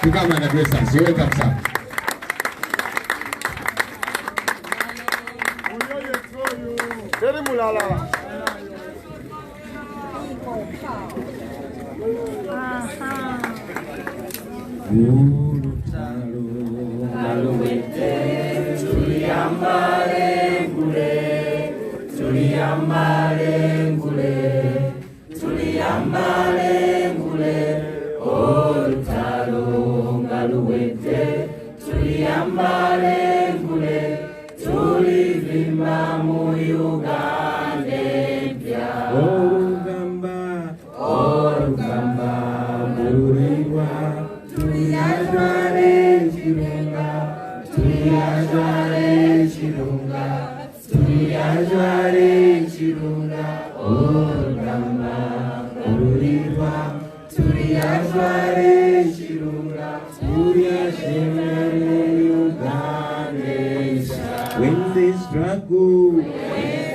to come and address us. You're welcome, sir. When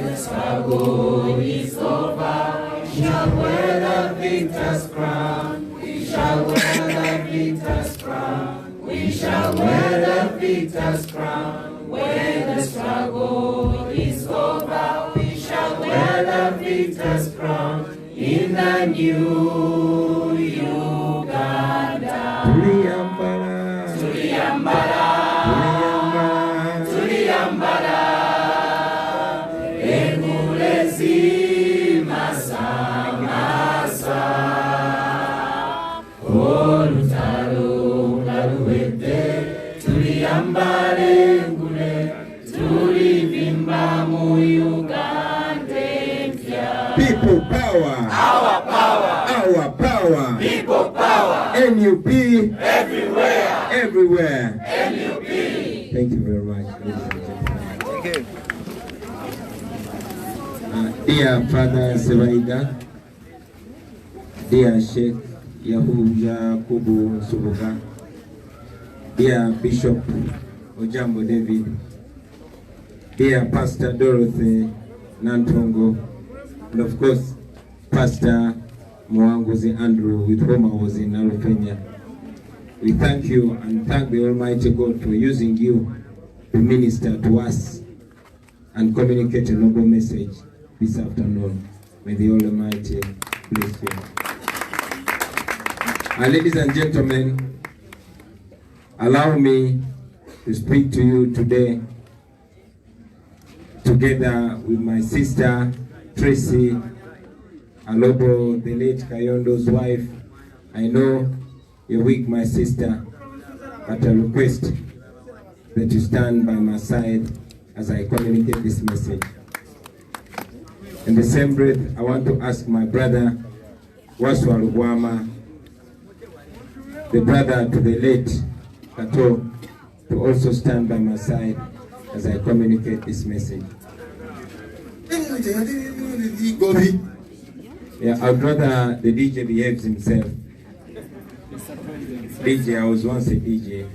the struggle is over, we shall wear the victor's crown. We shall wear the victor's crown. We shall wear the victor's crown. When the struggle is over, we shall wear the victor's crown in the new Uganda. Tuliambara, tuliambara, engulezi masa, olutalo ngaluwete, tuliambare ngule, tulivimba mu Uganda mpya. People power. Our power. Our power. People power. NUP. Everywhere. Everywhere. NUP. Thank you very much, ladies and gentlemen. Dear Father Sebaida, dear Sheikh Yahuja Kubu Subuka, dear Bishop Ojambo David, dear Pastor Dorothy Nantongo, and of course Pastor Mwanguzi Andrew, with whom I was in Alufenya. We thank you and thank the Almighty God for using you to minister to us and communicate a noble message this afternoon. May the Almighty bless you. Ladies and gentlemen, allow me to speak to you today together with my sister Tracy Alobo, the late Kayondo's wife. I know you're weak, my sister, but I request that you stand by my side as I communicate this message. In the same breath, I want to ask my brother, Waliouawa, the brother to the late Kato, to also stand by my side as I communicate this message. Yeah, I'd rather the DJ behaves himself. DJ, I was once a DJ.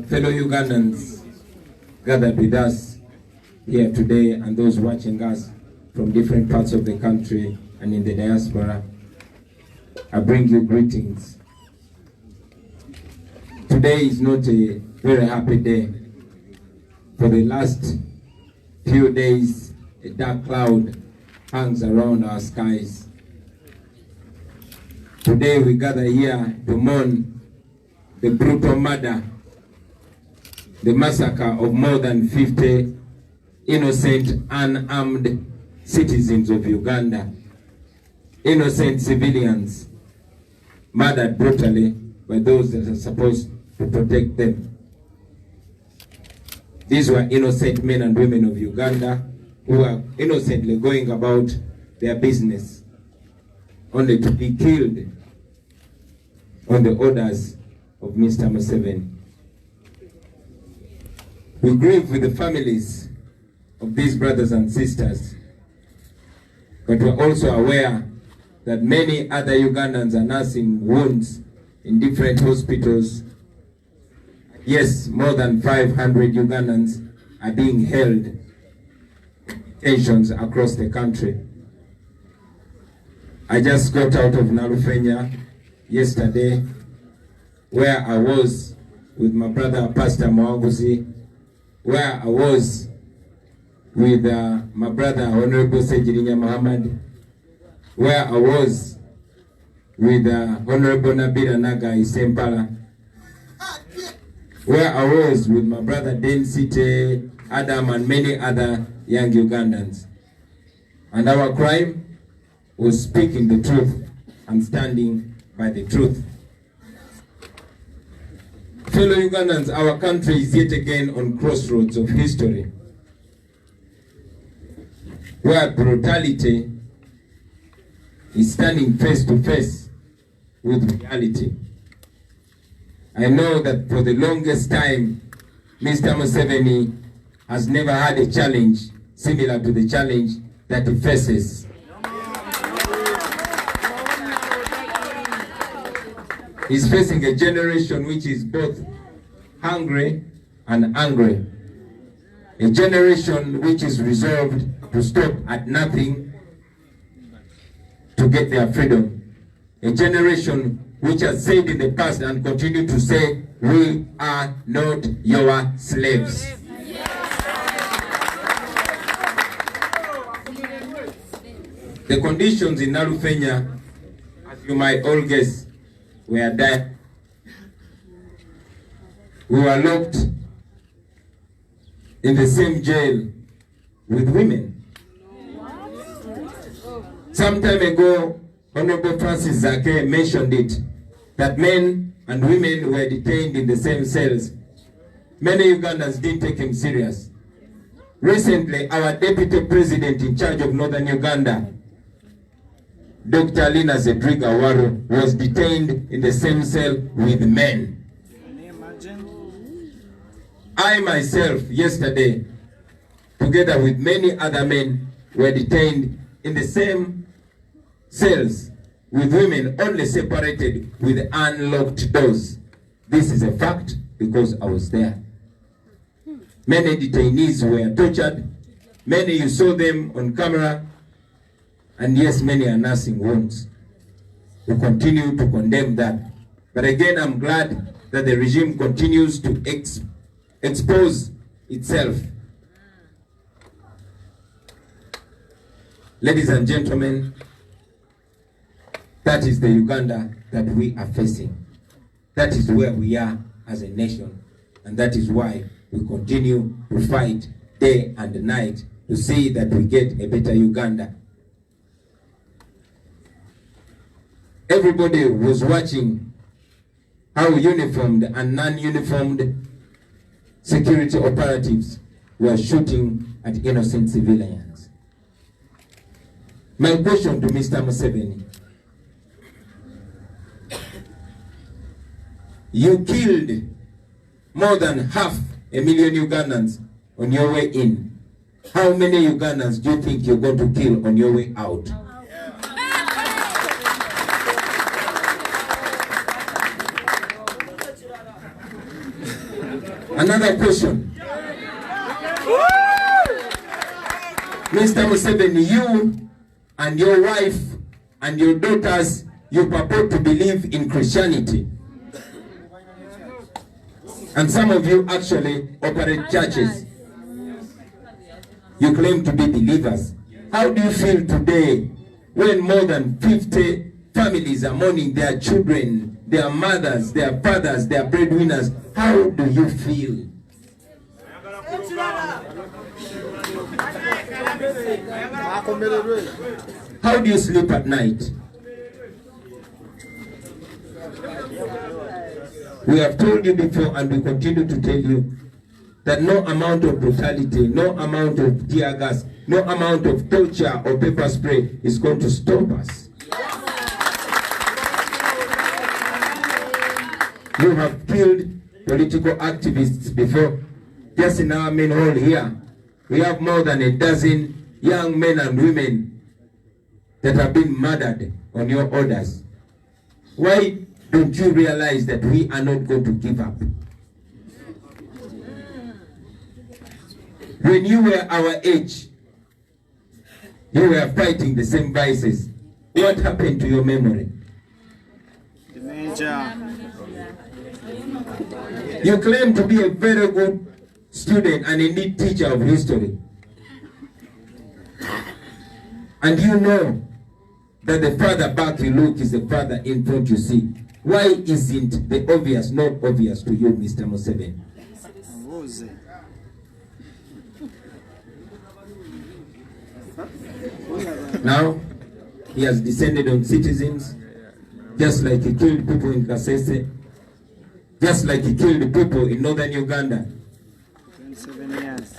Fellow Ugandans gathered with us here today and those watching us from different parts of the country and in the diaspora, I bring you greetings. Today is not a very happy day. For the last few days, a dark cloud hangs around our skies. Today we gather here to mourn the brutal murder, the massacre of more than 50 innocent, unarmed citizens of Uganda, innocent civilians murdered brutally by those that are supposed to protect them. These were innocent men and women of Uganda who are innocently going about their business, only to be killed on the orders of Mr. Museveni. We grieve with the families of these brothers and sisters, but we're also aware that many other Ugandans are nursing wounds in different hospitals Yes, more than 500 Ugandans are being held tensions across the country. I just got out of Nalufenya yesterday, where I was with my brother Pastor Mwanguzi, where I was with my brother Honorable Sejirinya Muhammad, where I was with Honorable Nabila Naga Isempala, where I was with my brother Densite, Adam, and many other young Ugandans. And our crime was speaking the truth and standing by the truth. Fellow Ugandans, our country is yet again on crossroads of history, where brutality is standing face to face with reality. I know that for the longest time, Mr. Museveni has never had a challenge similar to the challenge that he faces. He's facing a generation which is both hungry and angry. A generation which is resolved to stop at nothing to get their freedom. A generation which has said in the past and continue to say, we are not your slaves. The conditions in Nalufenya, as you might all guess, were dire. We were locked in the same jail with women. Some time ago, Honorable Francis Zake mentioned it, that men and women were detained in the same cells. Many Ugandans didn't take him serious. Recently, our deputy president in charge of Northern Uganda, Dr. Lina Zedriga Waru, was detained in the same cell with men. I myself, yesterday, together with many other men, were detained in the same cells with women, only separated with unlocked doors. This is a fact because I was there. Many detainees were tortured. Many you saw them on camera. And yes, many are nursing wounds. We continue to condemn that. But again, I'm glad that the regime continues to expose itself. Ladies and gentlemen, that is the Uganda that we are facing. That is where we are as a nation. And that is why we continue to fight day and night to see that we get a better Uganda. Everybody was watching how uniformed and non-uniformed security operatives were shooting at innocent civilians. My question to Mr. Museveni: you killed more than 500,000 Ugandans on your way in. How many Ugandans do you think you're going to kill on your way out? Another question. Mr. Museveni, you and your wife and your daughters, you purport to believe in Christianity. And some of you actually operate churches. You claim to be believers. How do you feel today when more than 50 families are mourning their children, their mothers, their fathers, their breadwinners? How do you feel? How do you sleep at night? We have told you before and we continue to tell you that no amount of brutality, no amount of tear gas, no amount of torture or pepper spray is going to stop us. You have killed political activists before. Just in our main hall here, we have more than a dozen young men and women that have been murdered on your orders. Why don't you realize that we are not going to give up? When you were our age, you were fighting the same vices. What happened to your memory? You claim to be a very good student and a neat teacher of history. And you know that the farther back you look is the farther in front you see. Why isn't the obvious not obvious to you, Mr. Museveni? Now, he has descended on citizens, just like he killed people in Kasese, just like he killed people in northern Uganda. 27 years.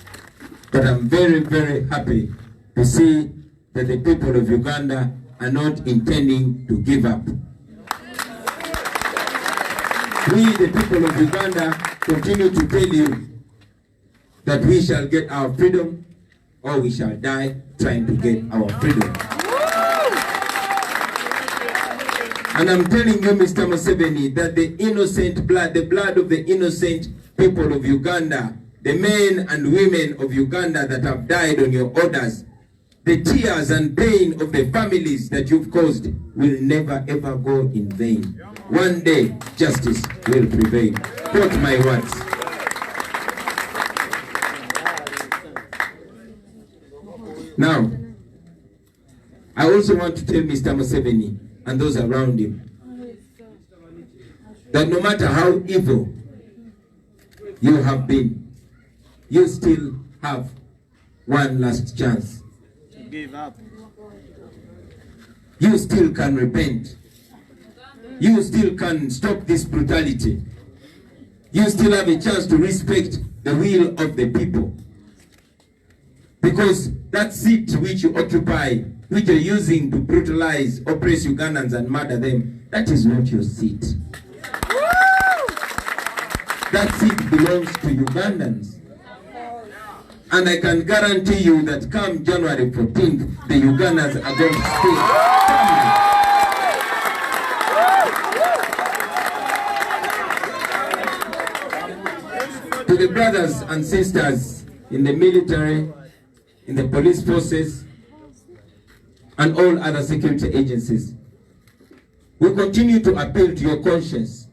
But I'm very, very happy to see that the people of Uganda are not intending to give up. We, the people of Uganda, continue to tell you that we shall get our freedom or we shall die trying to get our freedom. And I'm telling you, Mr. Museveni, that the innocent blood, the blood of the innocent people of Uganda, the men and women of Uganda that have died on your orders, the tears and pain of the families that you've caused will never ever go in vain. One day, justice will prevail. Quote my words. Now, I also want to tell Mr. Museveni and those around him that no matter how evil you have been, you still have one last chance. Give up. You still can repent. You still can stop this brutality. You still have a chance to respect the will of the people. Because that seat which you occupy, which you're using to brutalize, oppress Ugandans and murder them, that is not your seat. That seat belongs to Ugandans. And I can guarantee you that come January 14th, the Ugandans are going to stay. To the brothers and sisters in the military, in the police forces, and all other security agencies, we continue to appeal to your conscience.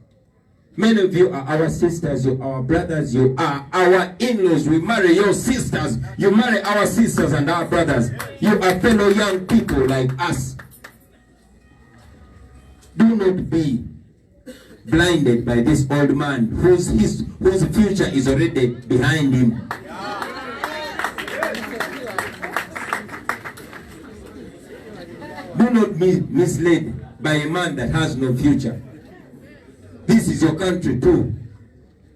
Many of you are our sisters, you are our brothers, you are our in-laws. We marry your sisters, you marry our sisters and our brothers. You are fellow young people like us. Do not be blinded by this old man whose future is already behind him. Do not be misled by a man that has no future. This is your country too.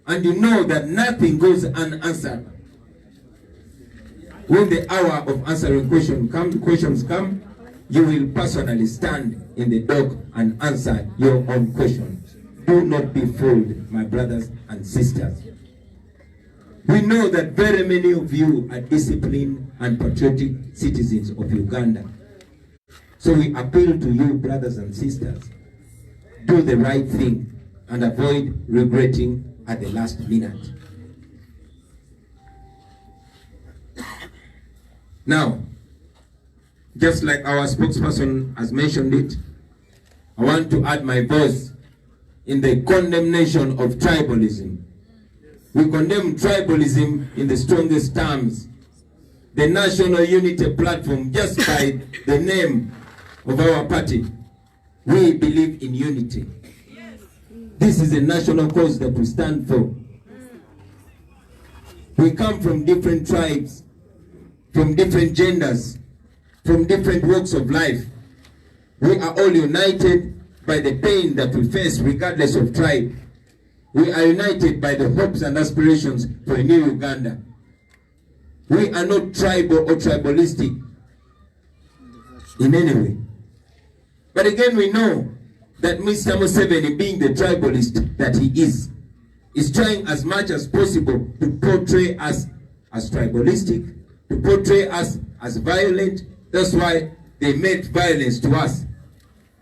And you know that nothing goes unanswered. When the hour of answering questions come, you will personally stand in the dock and answer your own questions. Do not be fooled, my brothers and sisters. We know that very many of you are disciplined and patriotic citizens of Uganda. So we appeal to you, brothers and sisters, do the right thing and avoid regretting at the last minute. Now, just like our spokesperson has mentioned it, I want to add my voice in the condemnation of tribalism. We condemn tribalism in the strongest terms. The National Unity Platform, just by the name of our party, we believe in unity. This is a national cause that we stand for. We come from different tribes, from different genders, from different walks of life. We are all united by the pain that we face regardless of tribe. We are united by the hopes and aspirations for a new Uganda. We are not tribal or tribalistic in any way. But again, we know that Mr. Museveni, being the tribalist that he is trying as much as possible to portray us as tribalistic, to portray us as violent. That's why they made violence to us.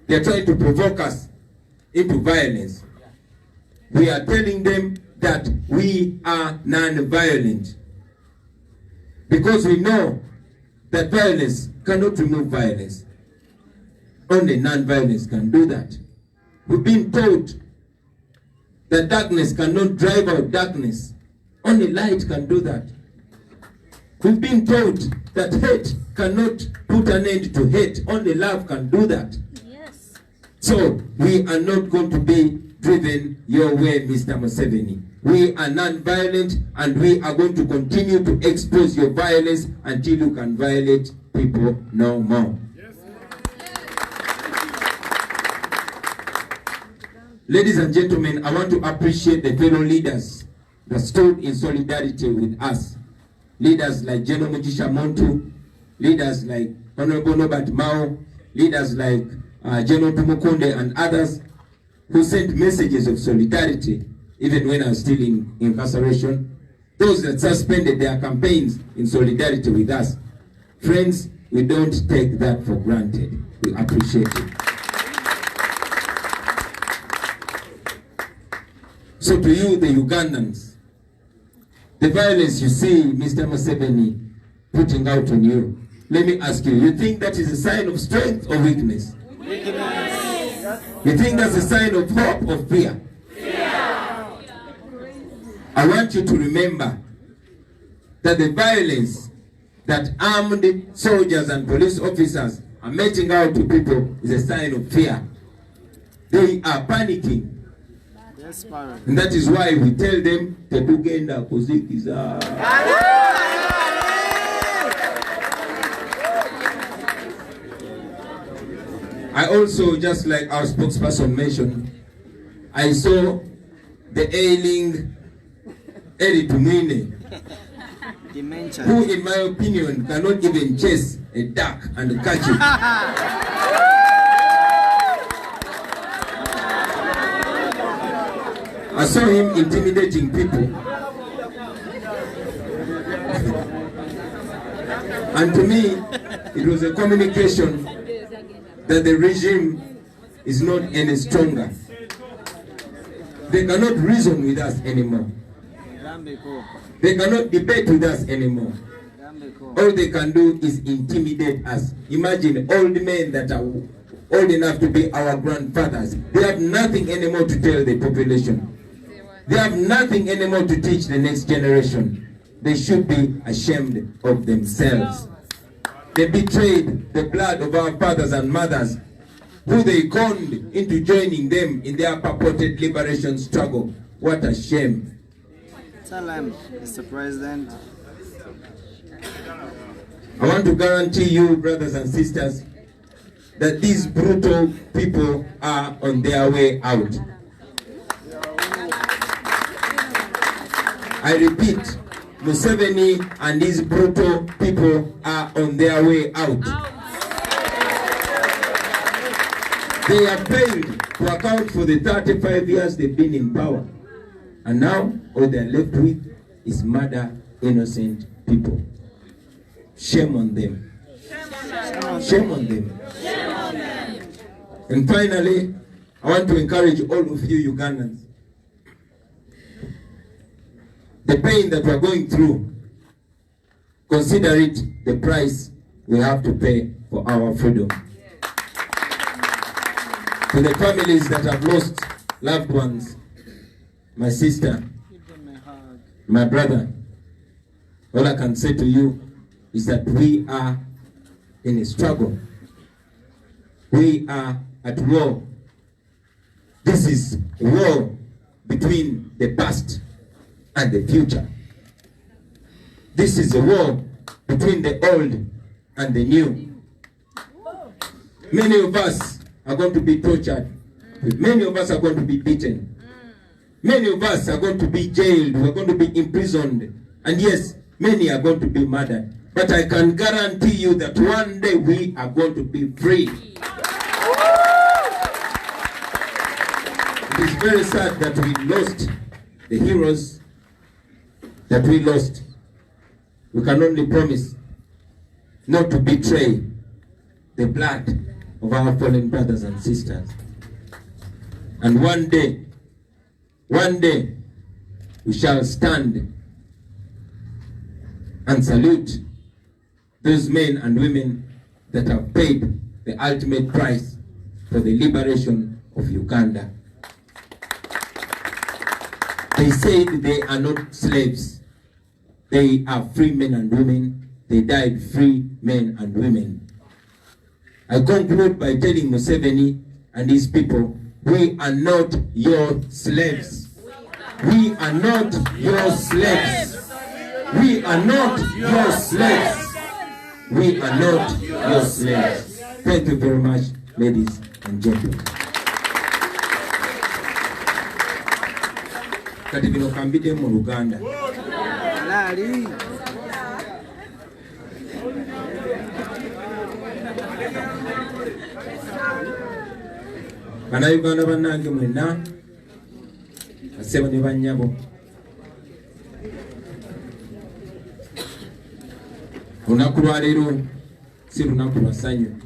They are trying to provoke us into violence. We are telling them that we are non-violent. Because we know that violence cannot remove violence. Only non-violence can do that. We've been taught that darkness cannot drive out darkness. Only light can do that. We've been taught that hate cannot put an end to hate. Only love can do that. Yes. So we are not going to be driven your way, Mr. Museveni. We are non-violent, and we are going to continue to expose your violence until you can violate people no more. Yes. Ladies and gentlemen, I want to appreciate the fellow leaders that stood in solidarity with us. Leaders like General Mujisha Montu, leaders like Honorable Norbert Mao, leaders like General Tumukunde and others who sent messages of solidarity even when I was still in incarceration. Those that suspended their campaigns in solidarity with us. Friends, we don't take that for granted. We appreciate it. So to you, the Ugandans, the violence you see Mr. Museveni putting out on you, let me ask you, you think that is a sign of strength or weakness? Weakness. You think that's a sign of hope or fear? I want you to remember that the violence that armed soldiers and police officers are meting out to people is a sign of fear. They are panicking. Yes, and that is why we tell them, Tebugenda kuzikiza. I also, just like our spokesperson mentioned, I saw the ailing Eri Tumine, who in my opinion cannot even chase a duck and catch it. I saw him intimidating people. And to me, it was a communication that the regime is not any stronger. They cannot reason with us anymore. They cannot debate with us anymore. All they can do is intimidate us. Imagine old men that are old enough to be our grandfathers. They have nothing anymore to tell the population. They have nothing anymore to teach the next generation. They should be ashamed of themselves. They betrayed the blood of our fathers and mothers, who they conned into joining them in their purported liberation struggle. What a shame. Tell him, Mr. President. I want to guarantee you, brothers and sisters, that these brutal people are on their way out. I repeat, Museveni and these brutal people are on their way out. They have failed to account for the 35 years they've been in power. And now, all they're left with is murder innocent people. Shame on them. Shame on them. And finally, I want to encourage all of you Ugandans. The pain that we're going through, consider it the price we have to pay for our freedom. To the families that have lost loved ones, my sister, my brother, all I can say to you is that we are in a struggle. We are at war. This is a war between the past and the future. This is a war between the old and the new. Many of us are going to be tortured. Many of us are going to be beaten. Many of us are going to be jailed. We're going to be imprisoned. And yes, many are going to be murdered. But I can guarantee you that one day we are going to be free. It is very sad that we lost the heroes that we lost. We can only promise not to betray the blood of our fallen brothers and sisters. And one day, we shall stand and salute those men and women that have paid the ultimate price for the liberation of Uganda. They said they are not slaves. They are free men and women. They died free men and women. I conclude by telling Museveni and his people, we are not your slaves. We are not your slaves. We are not your slaves. We are not your slaves. Thank you very much, ladies and gentlemen. Kati bino kambide mu Uganda. Bana Uganda bannange mwenna asebo ne banyabo. Lunaku lwa leero si lunaku lwa ssanyu.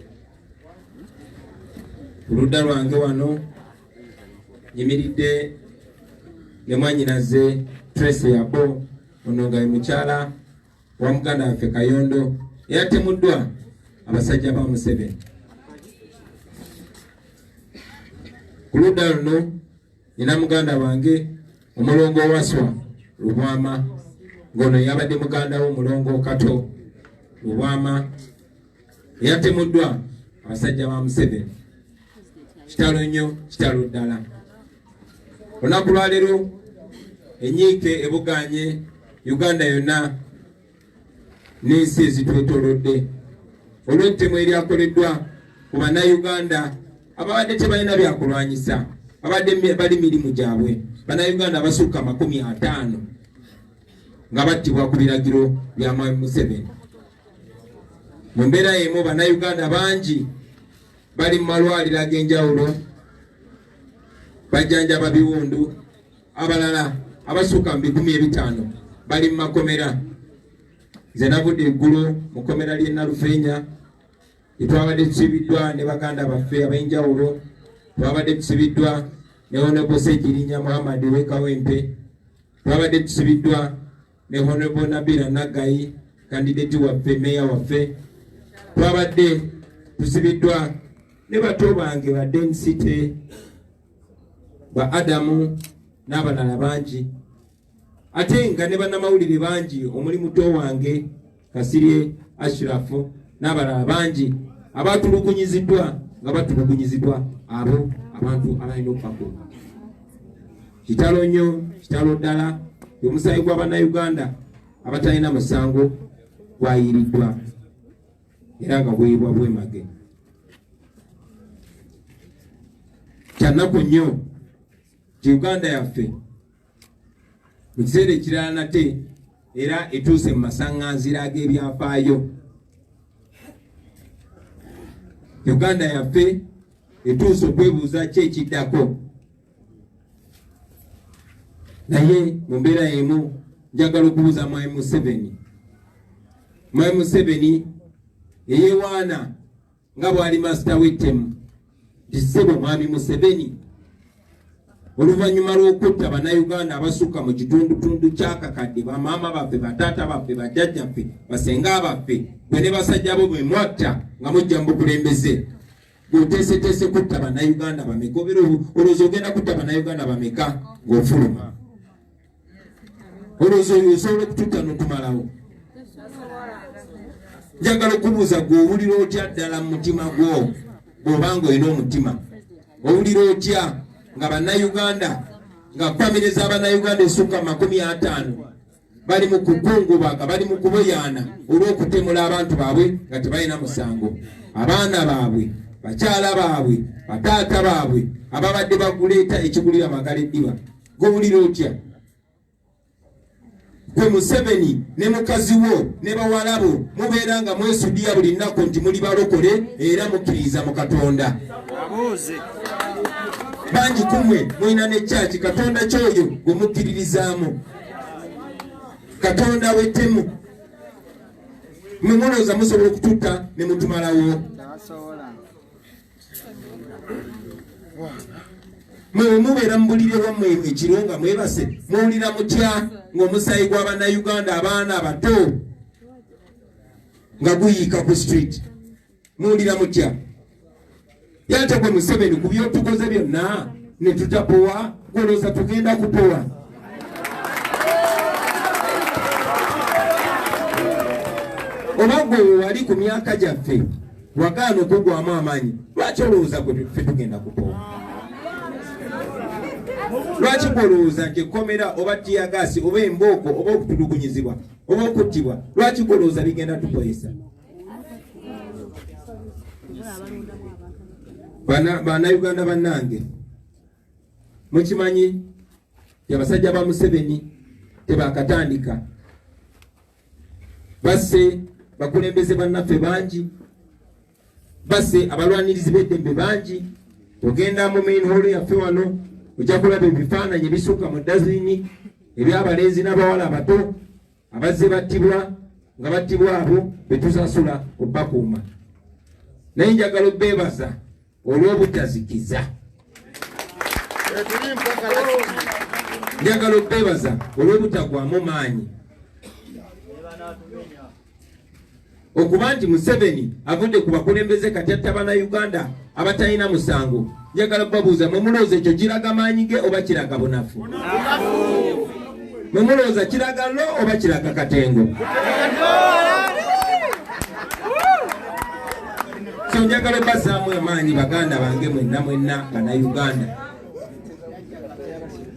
Oludda lwange wano nyimiridde ne mwannyinaze Tracy Yabo, ono nga ye mukyala wa muganda waffe Kayondo eyatemuddwa abasajja ba Museveni. Ku ludda luno nina muganda wange omulongo Waswa Lubwama, ng'ono yabadde muganda wo omulongo Kato Lubwama eyatemuddwa abasajja ba Museveni. Kitalo nnyo, kitalo ddala. Olunaku lwa leero enyiike ebuganye Uganda yonna n'ensi ezitwetoolodde olw'ettemu eryakoleddwa ku bannayuganda ababadde tebalina byakulwanyisa, abadde bali mirimu gyabwe. Bannayuganda basukka 50 nga battibwa ku biragiro bya Museveni. Mu mbeera emu bannayuganda bangi bali mu malwaliro ag'enjawulo bajjanjaba biwundu, abalala abasukka mu 50 bali mu makomera. Nze navudde eggulu mu kkomera ly'e Nalufeenya twabadde tusibiddwa ne baganda baffe ab'enjawulo. Twabadde tusibiddwa ne Honorable Sekirinya Muhammad w'Ekawempe. Twabadde tusibiddwa ne Honorable Nabira Naggayi, kandidati waffe, meya waffe. Twabadde tusibiddwa ne bato bange ba density ba Adamu n'abalala bangi, ate nga ne bannamawulire bangi omuli muto wange Kasirye Ashrafu n'abalala bangi abatulugunyiziddwa nga batulugunyiziddwa abo abantu abalina okufako. Kitalo nnyo, kitalo ddala, omusaayi gw'Abannayuganda abatalina musango gwayiriddwa era nga bwebwa bwemage. Kyannaku nnyo ti Uganda yaffe mu kiseera ekirala nate era etuuse mu masaŋŋanzira ag'ebyafaayo. Uganda yaffe etuuse okwebuuza ki ekiddako. Naye mu mbeera emu njagala okubuuza Mwami Museveni. Mwami Museveni eyeewaana nga bw'ali masita w'ettemu nti ssebo Mwami Museveni, oluvannyuma lw'okutta bannayuganda abasukka mu kitundutundu kyakakadde, bamaama baffe, bataata baffe, bajjajjaffe, basenga baffe, bwe ne basajja bo bwe mwatta nga mujja mu bukulembeze, ng'oteeseteese kutta bannayuganda bameka? Olowooza ogenda kutta bannayuganda bameka ng'ofuluma? Olowooza osobola okututta n'otumalawo? Njagala okubuuza gwe, owulira otya ddala mu mutima gwo bw'obanga olina omutima? Owulira otya nga bannayuganda, nga famire z'Abannayuganda esukka 50 bali mu kukungubaga, bali mu kuboyaana olw'okutemula abantu baabwe nga tebalina musango, abaana baabwe, bakyala baabwe, bataata baabwe ababadde baguleeta ekigulira Magala eddiba? Gowulira otya? Gwe Museveni ne mukazi wo ne bawala bo mubeera nga mwesuddiya buli nnaku nti muli balokole era mukkiriza mu Katonda. Bangi kumwe mulina ne chake Katonda kyoyo gwe mukkiririzaamu, Katonda w'ettemu. Mwe mulowooza musobola okututta ne mutumalawo? Mwe mubeera mu bulire wammwe ekiro nga mwebase, muwulira mutya ng'omusaayi gw'Abannayuganda abaana abato nga guyika ku street muwulira mutya yate gwe Museveni ku byotukoze byonna ne tutapowa golooza tugenda kupowa oba gwe wali ku myaka gyaffe wagaana okugwamu amaanyi lwaki olowooza ffe tugenda kupowa lwaki golowooza nti ekkomera oba tiyagaasi oba embooko oba okutulugunyizibwa oba okuttibwa lwaki golowooza bigenda tupoyesa Bannayuganda bannange mukimanyi abasajja ba Museveni tebakatandika basse bakulembeze bannaffe bangi basse abalwanirizi b'eddembe bangi ogenda mu main hall yaffe wano ojja kulaba ebifaananyi ebisukka mu dazini ebyabalenzi n'abawala abato abazze battibwa nga battibwa abo betusasula obbakuuma naye njagala obbeebaza olw'obutazikiza njagala obbeebaza olw'obutagwamu maanyi okuba nti Museveni avudde ku bakulembeze kati atta Bannayuganda abatalina musango njagala kubabuuza mwemulowooza ekyo kiraga maanyi ge oba kiraga bunafu mwemulowooza kiraga lo oba kiraga katengo so njagala bazzaamu amaanyi baganda bange mwenna Bannayuganda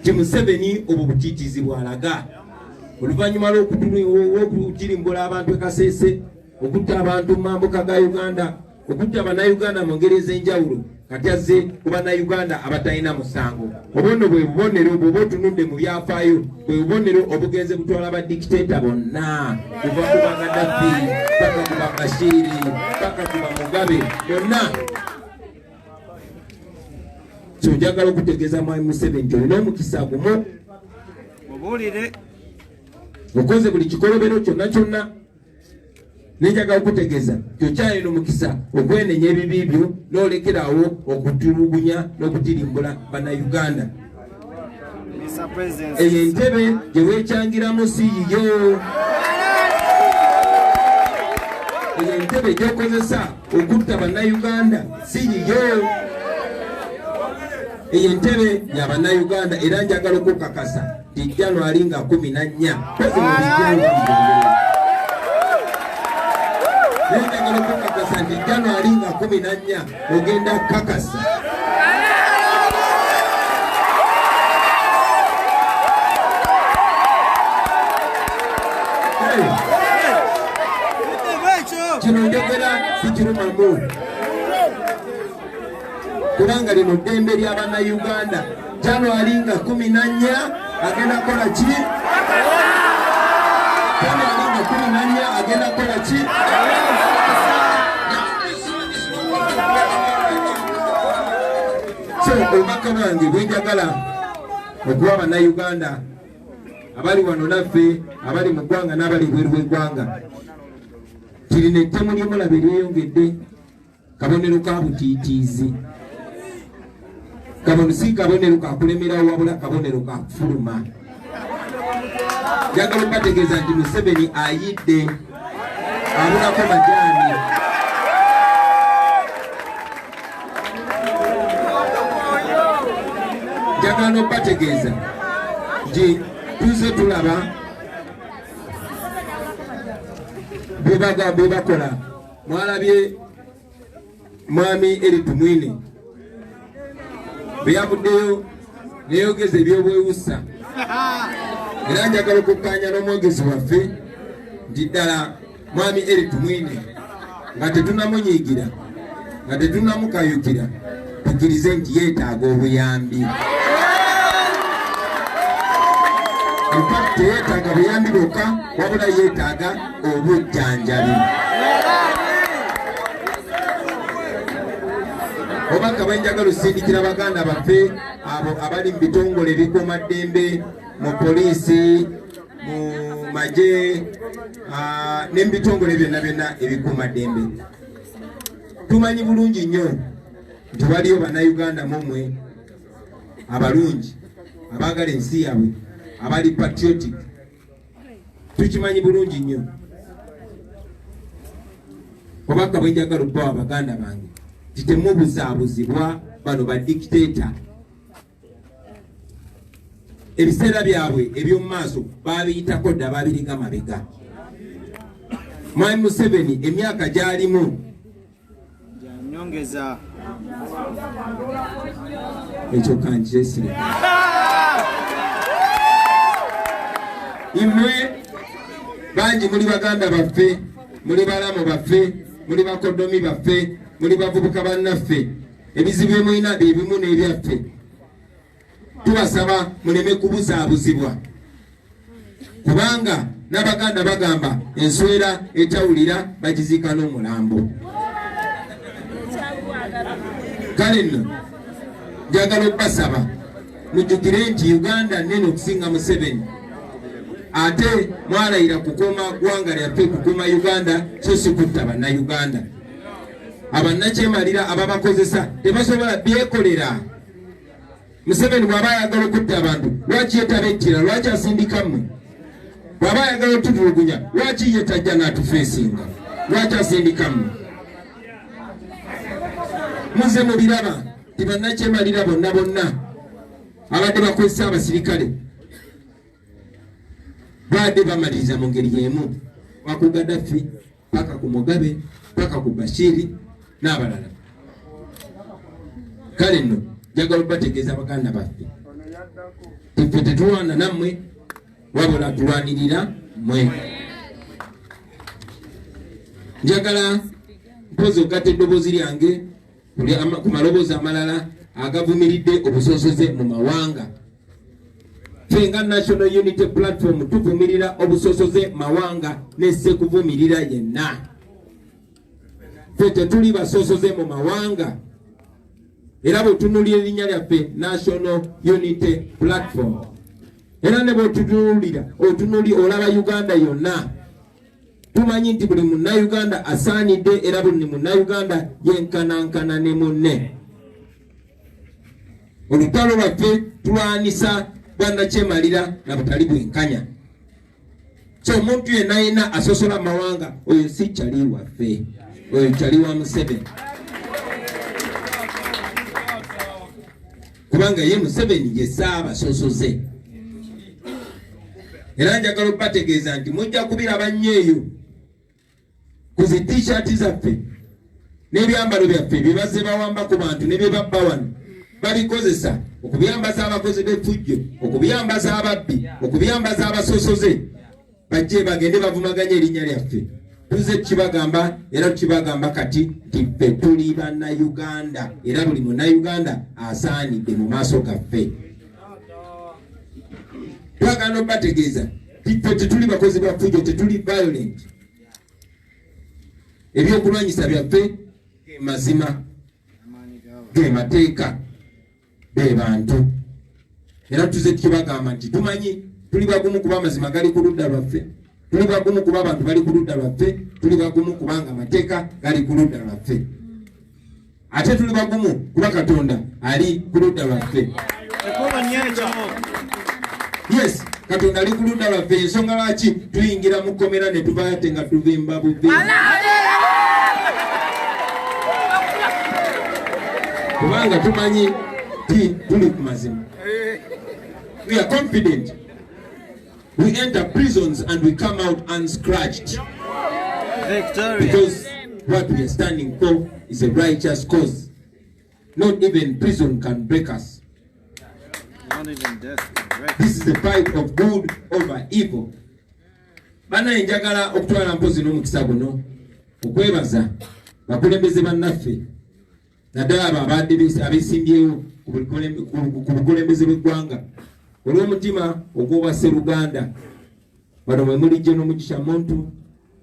ti Museveni obwo butiitiizi bw'alaga oluvannyuma lw'okutirimbula abantu ekaseese okutta abantu mu mambuka ga Uganda okutta Bannayuganda mu ngeri ez'enjawulo kati azze ku Bannayuganda abatalina musango obwono bwe bubonero bw'oba otunudde mu byafaayo bwe bubonero obugenze butwala badikiteeta bonna kuva ku Gaddafi paka ku Bashiri paka ku Mugabe bonna so njagala okutegeeza Mwami Museveni nti olina omukisa gumu mubuulire okoze buli kikolobero kyonna nenjagala okutegeeza kyokyalina omukisa okwenenya ebibi byo n'olekerawo okutulugunya n'okutirimbula Bannayuganda eyo entebe gye weekyangiramu si yiyo eyo entebe gy'okozesa okutta Bannayuganda si yiyo eyo entebe ya Bannayuganda era njagala okukakasa ti January nga 14 kozi mu bijjanga njagala okukakasa nti January nga 14 ogenda kakasa kino njogera sikirumamu kubanga lino ddembe lya Bannayuganda January nga 14 agenda kola ki January nga 14 agenda kola ki so obubaka bwange bwenjagala okuwa Bannayuganda abali wano naffe abali mu ggwanga n'abali bweru bw'eggwanga kirina ettemu ly'omulaba eryeyongedde kabonero ka butiitiizi kabonero si kabonero ka kulemerawo wabula kabonero ka kufuluma njagala okubategeeza nti Museveni ayidde abulako majaani njagala okubategeeza nti tuze tulaba bwe bakola mwalabye mwami Eritumwine bwe yavuddeyo neyogeza ebyobwewusa era njagala okukkaanya n'omwogezi waffe nti ddala mwami Eritumwine nga tetunamunyiigira nga tetunamukayukira tukkirize nti yeetaaga obuyambi teyeetaaga buyambi bwokka wabula yeetaaga obujjanjabi obanga bwenjagala osindikira baganda baffe abo abali mu bitongole ebikuumaddembe mu poliisi mu magye ne mu bitongole byonna ebikuumaddembe tumanyi bulungi nnyo nti waliyo Bannayuganda mumwe abalungi abaagala ensi yaabwe abali patriotic tukimanyi bulungi nnyo obaka bwenjagala okubawa baganda bange titemubuzabuzibwa bano ba dictator. Ebiseera byabwe eby'omu maaso babiyitako dda babiriga mabega. Mwami Museveni emyaka gy'alimu nyongeza ekyo kanjesire imwe bangi muli baganda baffe, muli balamu baffe, muli bakodomi baffe, muli bavubuka bannaffe, ebizibu emulina byebimu n'ebyaffe. Tubasaba muleme kubuzaabuzibwa kubanga n'abaganda bagamba enswera etawulira bagiziika n'omulambo. Kale nno njagala okubasaba mujjukire nti Uganda nnene okusinga Museveni, ate mwalayira kukuuma ggwanga lyaffe, kukuuma Uganda so si kutta bannayuganda. Abannakyemalira ababakozesa tebasobola byekolera. Museveni bw'aba ayagala okutta abantu lwaki yetabettira, lwaki asindika mmwe? Bw'aba ayagala otutulugunya lwaki ye tajja n'atufeesinga, lwaki asindika mmwe? Muze mubiraba ti bannakyemalira bonna bonna abadde bakozesa abasirikale baadde bamaliriza mu ngeri y'emu, waku Gaddafi paka ku Mugabe paka ku Bashiri n'abalala. Kale nno njagala okubategeeza baganda baffe ffe tetulwana nammwe wabula tulwanirira mmwe. Njagala mpozi ogatta eddoboozi lyange ku maloboozi amalala agavumiridde obusosoze mu mawanga. Ffe nga National Unity Platform tuvumirira obusosoze mawanga nesse kuvumirira yenna. Ffe tetuli basosoze mu mawanga. Era bw'otunuulira erinnya lyaffe National Unity Platform, era ne bw'otunuulira olaba Uganda yonna, tumanyi nti buli munnayuganda asaanidde era buli munnayuganda yenkanankana ne munne. Olutalo lwaffe tulwanisa bwannakyemalira na butali bwenkanya. So omuntu yenna yenna asosola mawanga, oyo si kyali waffe, oyo kyali wa Museveni. Kubanga ye Museveni ye Ssaabasosoze. Era njagala okubategeeza nti mujja kubiraba nnyo eyo ku zi t-shirt zaffe n'ebyambalo byaffe bye bazze bawamba ku bantu ne bye babba wano, babikozesa okubiyambaza abakozi b'effujjo, okubiyambaza ababbi, okubiyambaza abasosoze, bajje bagende bavumaganya erinnya lyaffe. Tuze kibagamba era kibagamba kati nti ffe tuli bannayuganda era buli munnayuganda asaanidde mu maaso gaffe. Twagala okubategeeza nti ffe tetuli bakozi ba ffujjo, tetuli violent. Ebyokulwanyisa byaffe ge mazima, ge mateeka, be bantu. Era tuze kibagamba nti tumanyi tuli bagumu kuba amazima gali ku ludda lwaffe, tuli bagumu kuba abantu bali ku ludda lwaffe, tuli bagumu kubanga amateeka gali ku ludda lwaffe, ate tuli bagumu kuba Katonda ali ku ludda lwaffe. Yes, Katonda ali ku ludda lwaffe. Ensonga lwaki tuyingira mu kkomera ne tuvaayo ate nga tuvimba buvi? Kubanga tumanyi ti tuli ku mazima. We are confident. We enter prisons and we come out unscratched. Victoria. Because what we are standing for is a righteous cause. Not even prison can break us. Not even death can break. This is the fight of good over evil. Bana njagala okutwala mpozi n'omukisa guno okwebaza bakulembeze bannaffe naddala abo abadde abesimbyewo ku bukulembeze bw'eggwanga olw'omutima ogw'obwa Sseruganda. Bano mwe muli General Mugisha Muntu,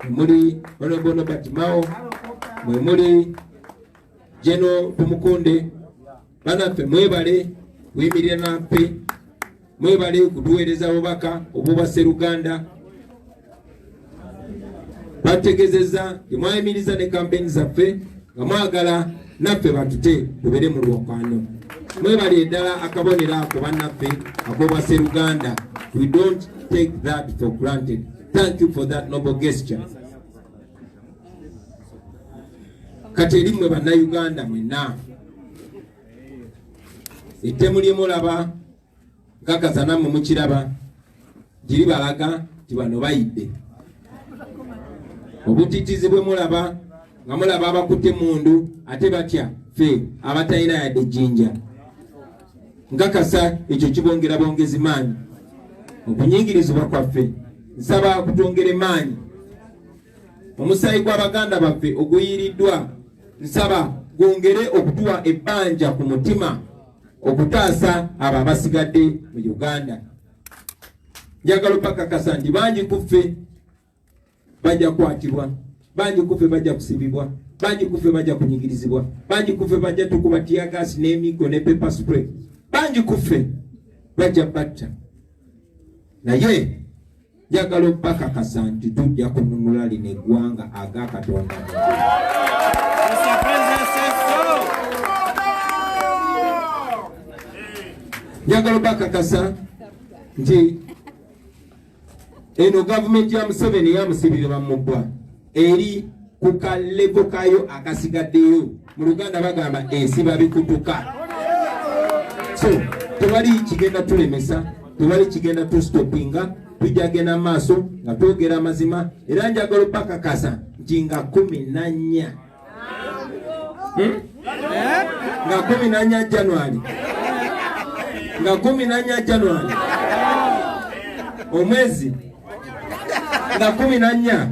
mwe muli Honorable Batimao, mwe muli General Tumukunde. Bannaffe mwebale weemirira naffe, mwebale kutuweereza obubaka obw'obwa Sseruganda. Bategezeza temwayimiriza ne kampeni zaffe nga mwagala naffe batute tubere mu lwokaano. Mwebale eddala akabonero ako bannaffe ak'obwa Sseruganda. We don't take that for granted. Thank you for that noble gesture. kati erimwe bannayuganda mwenna ettemu lye mulaba nkakaza nammwe mukiraba giri balaga nti bano bayidde obutiitizi bwe mulaba nga mulaba abakutte mundu ate batya fe abatalina yadde jjinja nkakasa ekyo kibongera bongezi maanyi okunyingirizibwa kwaffe nsaba kutwongere maanyi omusaayi gw'abaganda baffe oguyiriddwa nsaba gwongere okutuwa ebbanja ku mutima okutaasa abo abasigadde mu Uganda. Njagala okukakasa nti bangi kuffe bajja kukwatibwa, bangi kuffe bajja kusibibwa, bangi kuffe bajja kunyigirizibwa, bangi kuffe bajja tukuba tiyagas n'emigo ne pepper spray, bangi kuffe bajja batta. Naye njagala okukakasa nti tujja kununula lino eggwanga aga Katonda. Njagala okukakasa nti eno gavumenti ya Museveni yamusibire bamuggwa eri ku kalevo kayo akasigaddeyo. Mu Luganda bagamba ensiba bikutuka. So tewali kigenda tulemesa, tewali kigenda tustopinga, tujja genda maaso nga twogera amazima. Era njagala okukakasa nti nga 14 nga 14 January nga 14 January omwezi nga 14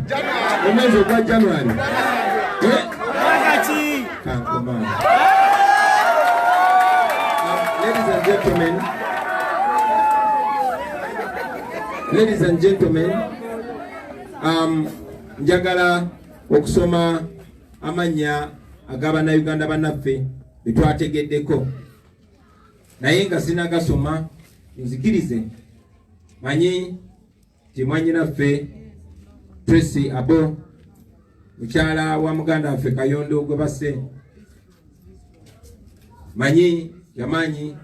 omwezi ogwa January ladies and gentlemen, njagala okusoma amanya ag'Abannayuganda bannaffe betwategeddeko, naye nga sinagasoma nzikirize manyi nti mwannyinaffe Tracy Abo mukyala wa muganda waffe Kayondo gwe basse manyi yamanyi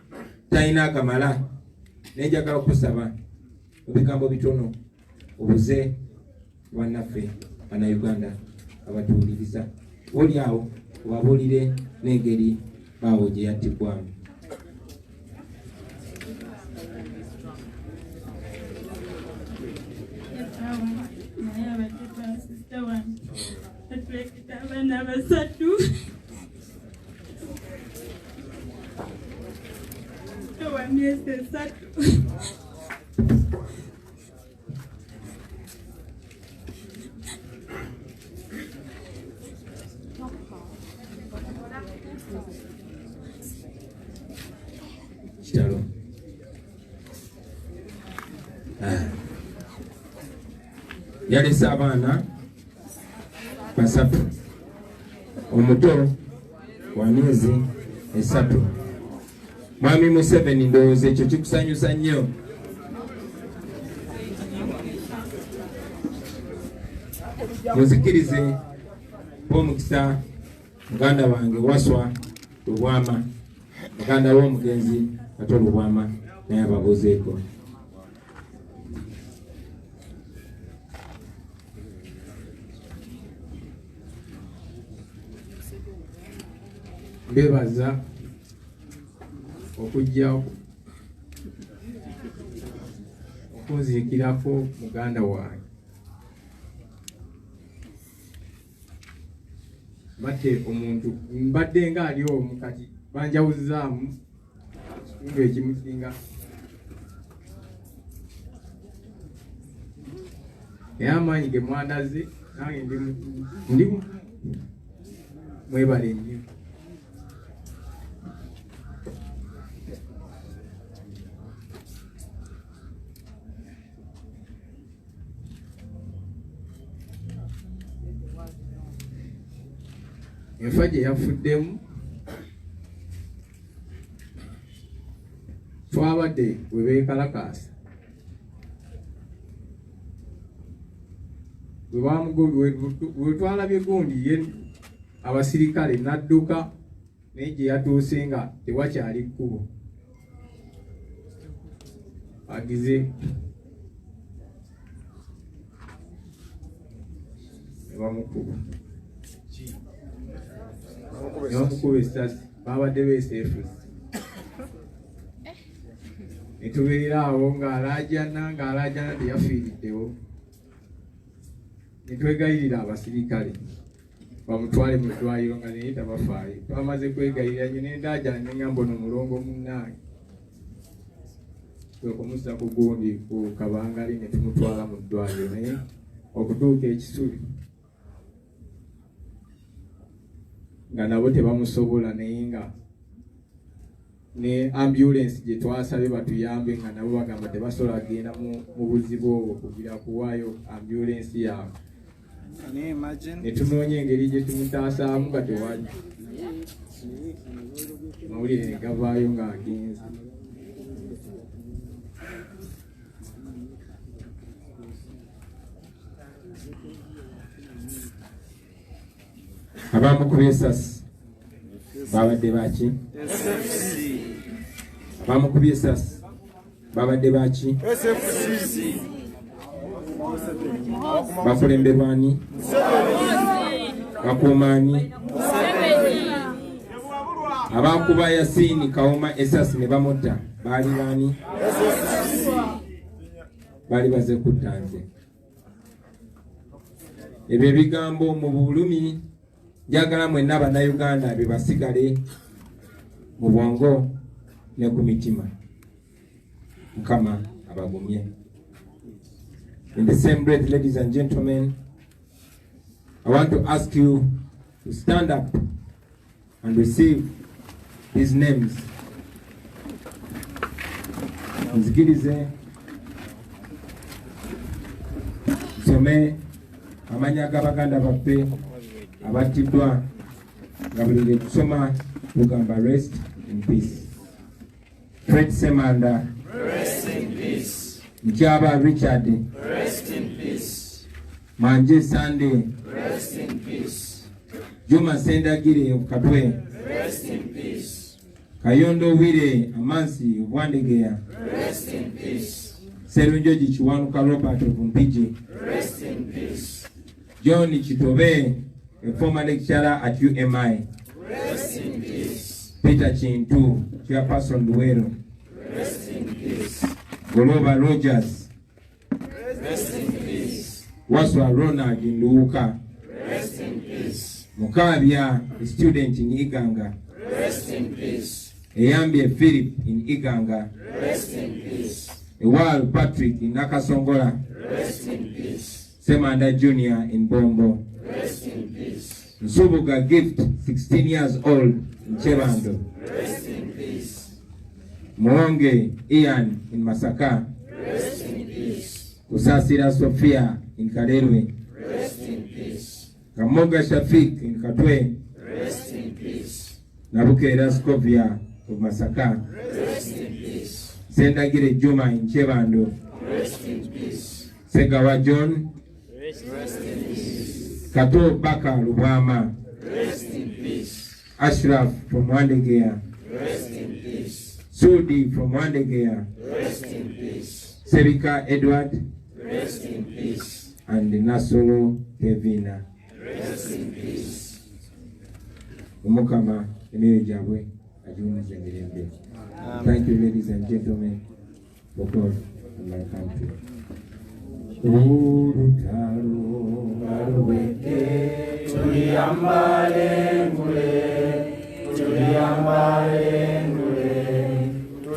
talina akamala, naye njagala okusaba mu bigambo bitono obuze bannaffe Bannayuganda abatuwuliriza, oli awo obabuulire n'engeri baawo gye yattibwamu. Abana basatu wa miezi 3 kitalo yalese abaana basatu, omuto wa miezi 3. Mwami Museveni ndowooza ekyo kikusanyusa nnyo. Muzikirize omukisa muganda wange Waswa Lubwama, muganda w'omugenzi Kato Lubwama, naye ababuuzeeko. Bebaza okujja okunziikirako muganda wange bate omuntu mbadde nga ali omu kati banjawuzaamu ekitundu ekimusinga naye amaanyi ge mwandaze nange ndi mwebale nnyo. Enfa gye yafuddemu twabadde we beekalakaasa we twalabye gundi ye abasirikale n'adduka naye gye yatuuse nga tewakyali kkubo agize ne bamukuba n'omukuba essasi baabadde beeseefuzi. Ne tubeera awo ng'alaajana teyafiiriddewo. Ne twegayirira abasirikale bamutwale mu ddwaliro nga naye tabafaayo. Twamaze kwegayirira nnyo ne ndaajana ne ngamba ono mulongo munnange. Kwe kumussa ku gundi ku kabangali ne tumutwala mu ddwaliro naye okutuuka ekisubi nga nabo tebamusobola naye nga ne ambulance gye twasabye batuyambe nga nabo bagamba tebasobola kugenda mu buzibu obwo kugira kuwaayo ambulance yaabwe. Ne tunoonya engeri gye tumutaasaamu nga tewali. Mawulire ne gavaayo ng'agenze. Abamukubye essasi babadde baki? Abamukubye essasi babadde baki? Bakulemberwa ani? Bakuumaani? Abakuba Yasiini Kawuma essasi ne bamutta baali baani? Baali baze kutta nze. Ebyo ebigambo mu bulumi njagala mwenna Bannayuganda bye basigale mu bwongo ne ku mitima. Mukama abagumye. In the same breath, ladies and gentlemen, I want to ask you to stand up and receive these names. Nzikirize nsome amanya g'Abaganda baffe abattiddwa nga buli lwe tusoma tugamba rest in peace. Fred Semanda, Rest in peace. Nkyaba Richard, Rest in peace. Manje Sunday, Rest in peace. Juma Sendagire of Katwe, Rest in peace. Kayondo Wire Amansi of Wandegeya, Rest in peace. Serunjoji Chiwanuka Robert of Mpiji, Rest in peace. John Chitobe, a former lecturer at UMI, Rest in peace. Peter Chintu, Chairperson Duero, Rest in peace. Goloba Rogers, Rest in peace. Waswa Ronald in Luuka, Rest in peace. Mukabya, a student in Iganga, Rest in peace. Eyambie Philip in Iganga, Rest in peace. Ewal Patrick in Nakasongola, Rest in peace. Semanda Junior in Bombo, Rest in peace. Nsubuga Gift, 16 years old in Chebando, Rest in peace. Mwonge Ian in Masaka, Rest in peace. Kusasira Sophia in Kalerwe, Rest in peace. Kamoga Shafik in Katwe, Rest in peace. Nabukera Scovia of Masaka, Rest in peace. Sendagire Juma in Chebando, Rest in peace. Segawa John, Rest in peace. Kato Baka Lubama, Rest in peace. Ashraf from Wandegea, Rest in peace. Sudi from Wandegea, Rest in peace. Serika Edward, Rest in peace. and Nasolo Kevina. Rest in peace. Umukama emere jabwe ajimuze mirembe. Thank you, ladies and gentlemen, for God and my country. Urutaro aruweke Tuliambale ngule, tuliambale ngule,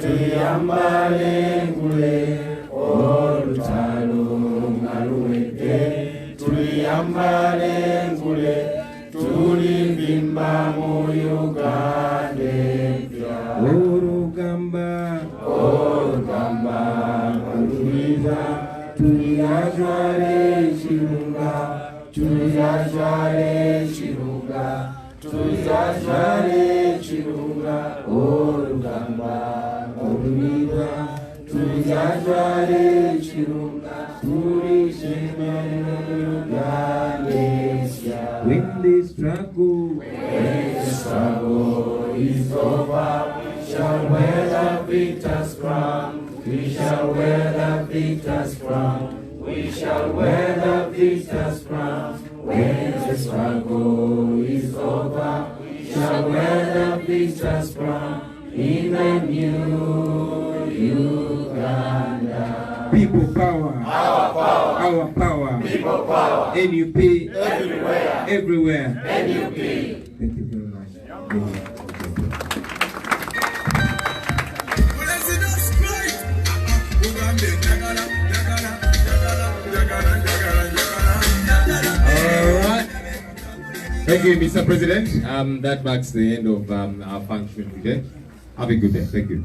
tuliambale ngule, olutalo ngaluweke, tuliambale ngule, tulimbimba mu Uganda empya. Urugamba Maluliza, tuyajwale chirunga, tuyajwale chirunga, tuyajwale chirunga, olugamba maluliza, tuyajwale chirunga, tulishime Uganda. when the struggle When the struggle is over, we shall wear the victor's crown. We shall wear the victor's crown. We shall wear the victor's crown. When the struggle is over, we shall victor's crown in the new Uganda. People power. Our power. Our power. People power. NUP. Everywhere. Everywhere. NUP. Thank you very much. Thank you, Mr. President. That marks the end of our function today. Have a good day. Thank you.